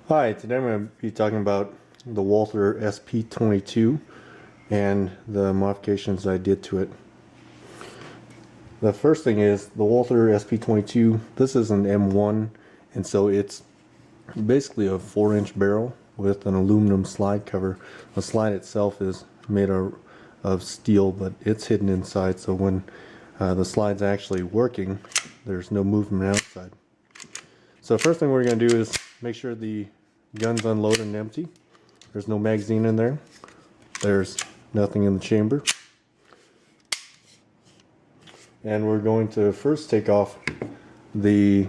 Hi, today I'm going to be talking about the Walther SP22 and the modifications I did to it. The first thing is the Walther SP22, this is an M1, and so it's basically a 4-inch barrel with an aluminum slide cover. The slide itself is made of steel, but it's hidden inside, so when the slide's actually working, there's no movement outside. So the first thing we're going to do is make sure the gun's unloaded and empty. There's no magazine in there. There's nothing in the chamber. And we're going to first take off the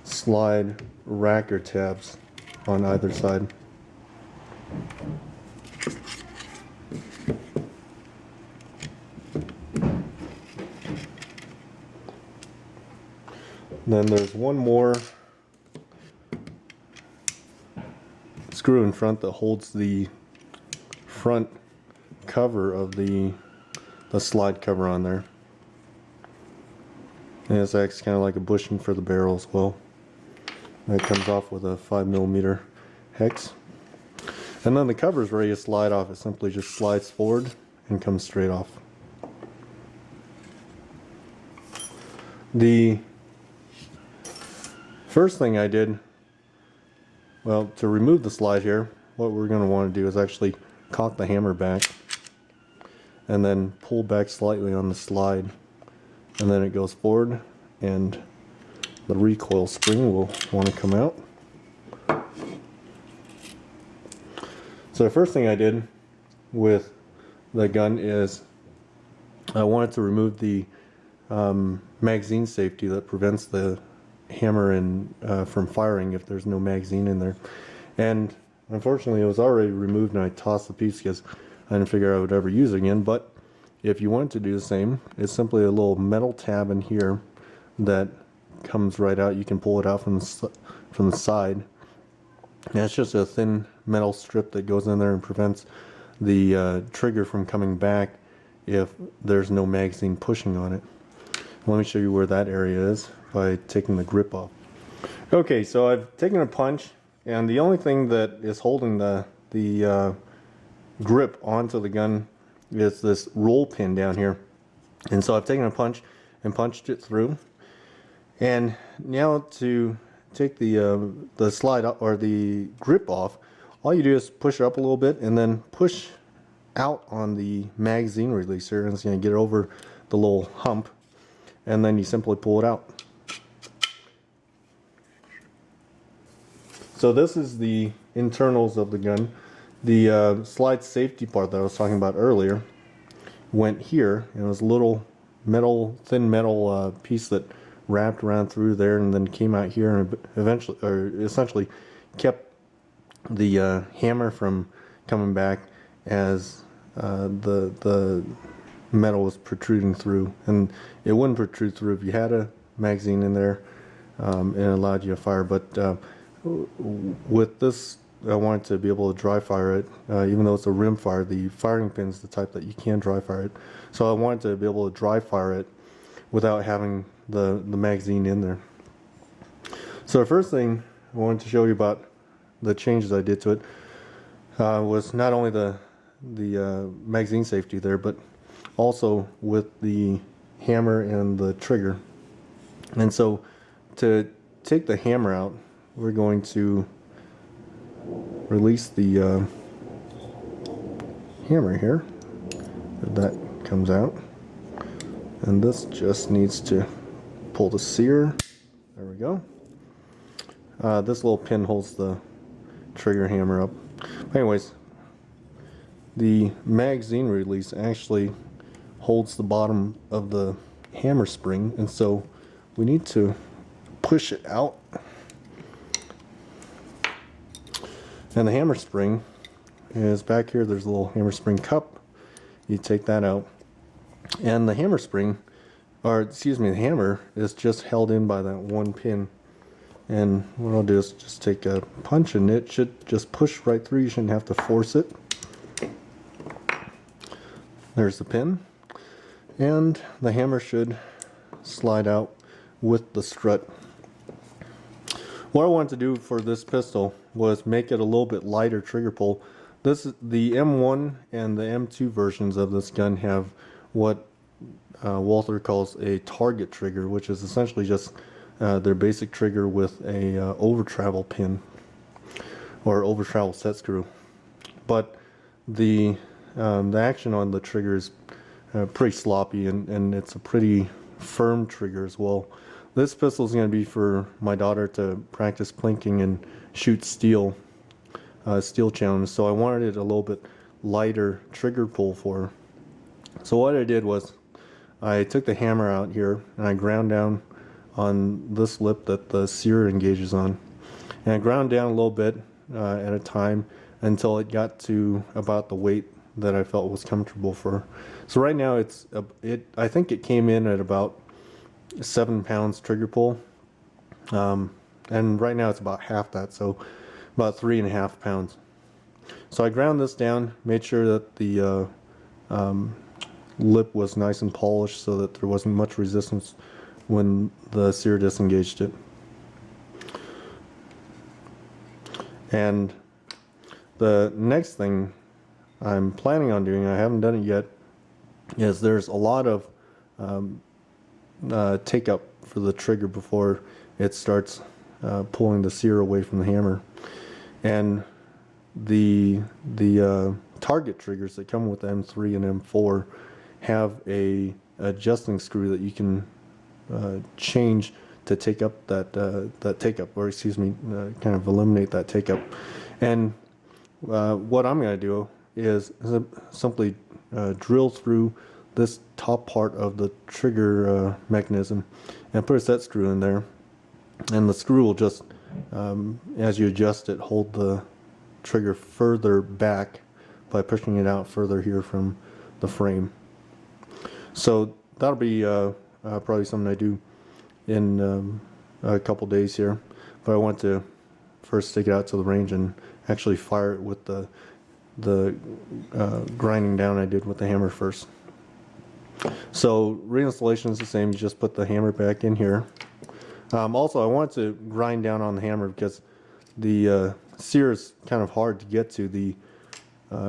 slide racker tabs on either side. Then there's one more screw in front that holds the front cover of the slide cover on there. And this acts kind of like a bushing for the barrel as well. And it comes off with a 5mm hex. And then the cover is ready to slide off. It simply just slides forward and comes straight off. The first thing I did, well, to remove the slide here, what we're going to want to do is actually cock the hammer back and then pull back slightly on the slide, and then it goes forward and the recoil spring will want to come out. So the first thing I did with the gun is I wanted to remove the magazine safety that prevents the hammer from firing if there's no magazine in there. And unfortunately it was already removed and I tossed the piece because I didn't figure I would ever use it again. But if you wanted to do the same, it's simply a little metal tab in here that comes right out. You can pull it out from the side, and it's just a thin metal strip that goes in there and prevents the trigger from coming back if there's no magazine pushing on it. Let me show you where that area is by taking the grip off. Okay, so I've taken a punch, and the only thing that is holding the grip onto the gun is this roll pin down here. And so I've taken a punch and punched it through. And now to take the slide up, or the grip off, all you do is push it up a little bit and then push out on the magazine releaser, and it's going to get over the little hump, and then you simply pull it out. So this is the internals of the gun. The slide safety part that I was talking about earlier went here, and it was a little thin metal piece that wrapped around through there and then came out here, and eventually, or essentially, kept the hammer from coming back as the metal was protruding through. And it wouldn't protrude through if you had a magazine in there, and it allowed you to fire. But with this, I wanted to be able to dry fire it, even though it's a rim fire. The firing pin is the type that you can dry fire it. So I wanted to be able to dry fire it without having the magazine in there. So the first thing I wanted to show you about the changes I did to it was not only the magazine safety there, but also with the hammer and the trigger. And so to take the hammer out, we're going to release the hammer here. That comes out, and this just needs to pull the sear. There we go. This little pin holds the trigger hammer up. Anyways, the magazine release actually holds the bottom of the hammer spring, and so we need to push it out. And the hammer spring is back here. There's a little hammer spring cup. You take that out, and the hammer spring, or excuse me, the hammer is just held in by that one pin. And what I'll do is just take a punch, and it should just push right through. You shouldn't have to force it. There's the pin, and the hammer should slide out with the strut. What I wanted to do for this pistol was make it a little bit lighter trigger pull. The M1 and the M2 versions of this gun have what Walther calls a target trigger, which is essentially just their basic trigger with a over travel pin or over travel set screw. But the action on the trigger is pretty sloppy, and it's a pretty firm trigger as well. This pistol is going to be for my daughter to practice plinking and shoot steel challenges, so I wanted it a little bit lighter trigger pull for her. So what I did was I took the hammer out here and I ground down on this lip that the sear engages on, and I ground down a little bit at a time until it got to about the weight that I felt was comfortable for her. So right now I think it came in at about 7 pounds trigger pull, and right now it's about half that, so about 3.5 pounds. So I ground this down, made sure that the lip was nice and polished so that there wasn't much resistance when the sear disengaged it. And the next thing I'm planning on doing, I haven't done it yet, is there's a lot of take up for the trigger before it starts pulling the sear away from the hammer. And the target triggers that come with the M3 and M4 have a adjusting screw that you can change to take up that take up, or excuse me, kind of eliminate that take up. And what I'm going to do is simply drill through this top part of the trigger mechanism and put a set screw in there, and the screw will just as you adjust it, hold the trigger further back by pushing it out further here from the frame. So that'll be probably something I do in a couple days here, but I want to first take it out to the range and actually fire it with the grinding down I did with the hammer first. So reinstallation is the same. You just put the hammer back in here. Also, I want to grind down on the hammer because the sear is kind of hard to get to. The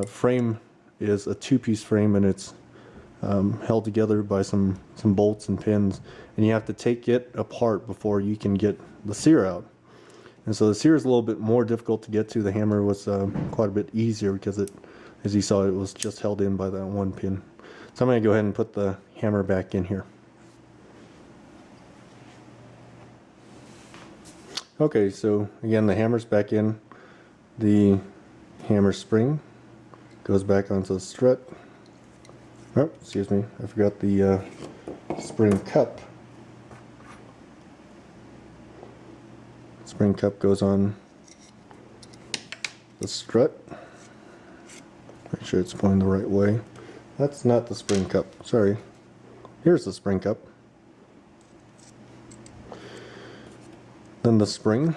frame is a two-piece frame, and it's held together by some bolts and pins, and you have to take it apart before you can get the sear out. And so the sear is a little bit more difficult to get to. The hammer was quite a bit easier because it, as you saw, it was just held in by that one pin. So I'm going to go ahead and put the hammer back in here. Okay, so again, the hammer's back in. The hammer spring goes back onto the strut. Oh, excuse me, I forgot the spring cup. Spring cup goes on the strut. Make sure it's pointing the right way. That's not the spring cup, sorry. Here's the spring cup. Then the spring,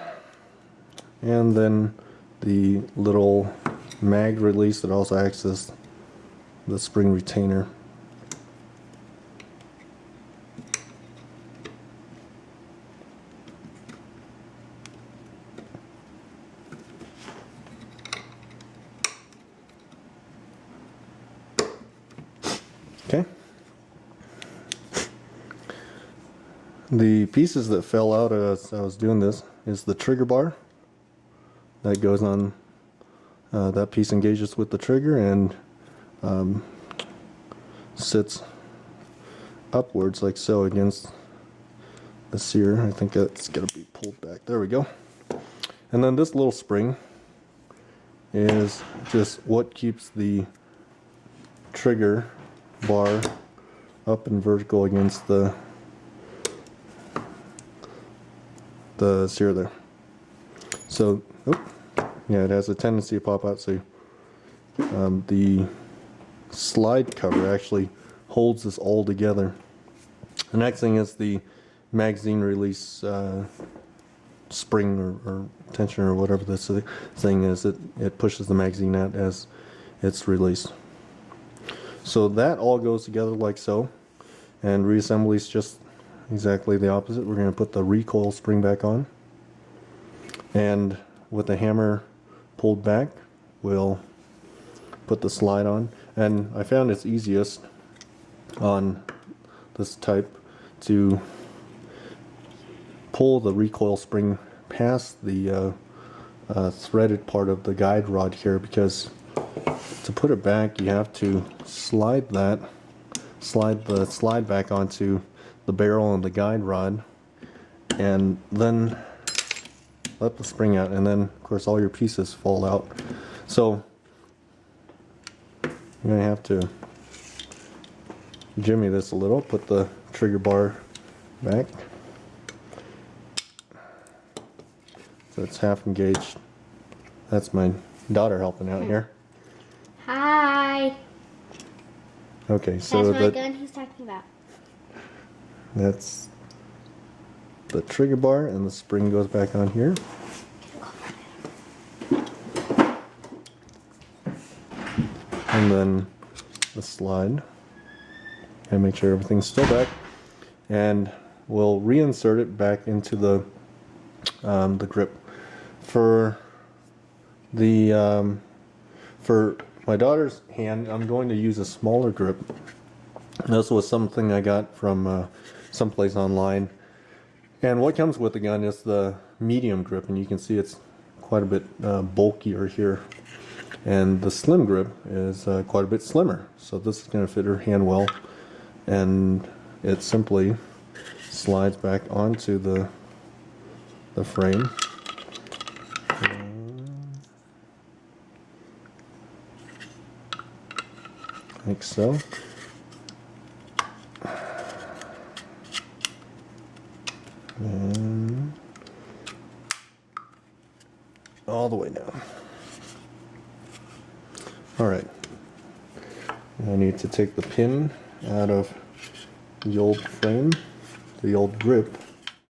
and then the little mag release that also acts as the spring retainer. Okay. The pieces that fell out as I was doing this is the trigger bar that goes on. That piece engages with the trigger and sits upwards like so against the sear. I think that's going to be pulled back. There we go. And then this little spring is just what keeps the trigger bar up and vertical against the sear there. So, yeah, it has a tendency to pop out, so the slide cover actually holds this all together. The next thing is the magazine release spring or tension or whatever this thing is. It pushes the magazine out as it's released. So that all goes together like so, and reassembly is just exactly the opposite. We're going to put the recoil spring back on. And with the hammer pulled back, we'll put the slide on. And I found it's easiest on this type to pull the recoil spring past the threaded part of the guide rod here, because to put it back you have to slide the slide back onto the barrel and the guide rod, and then let the spring out, and then of course all your pieces fall out. So you're gonna have to jimmy this a little, put the trigger bar back so it's half engaged. That's my daughter helping out here. Hi. Okay, so that's my gun he's talking about. That's the trigger bar, and the spring goes back on here. And then the slide. And make sure everything's still back. And we'll reinsert it back into the grip. For my daughter's hand, I'm going to use a smaller grip. This was something I got from someplace online. And what comes with the gun is the medium grip, and you can see it's quite a bit bulkier here. And the slim grip is quite a bit slimmer. So this is going to fit her hand well. And it simply slides back onto the frame. Like so. And all the way down. Alright. I need to take the pin out of the old frame, the old grip.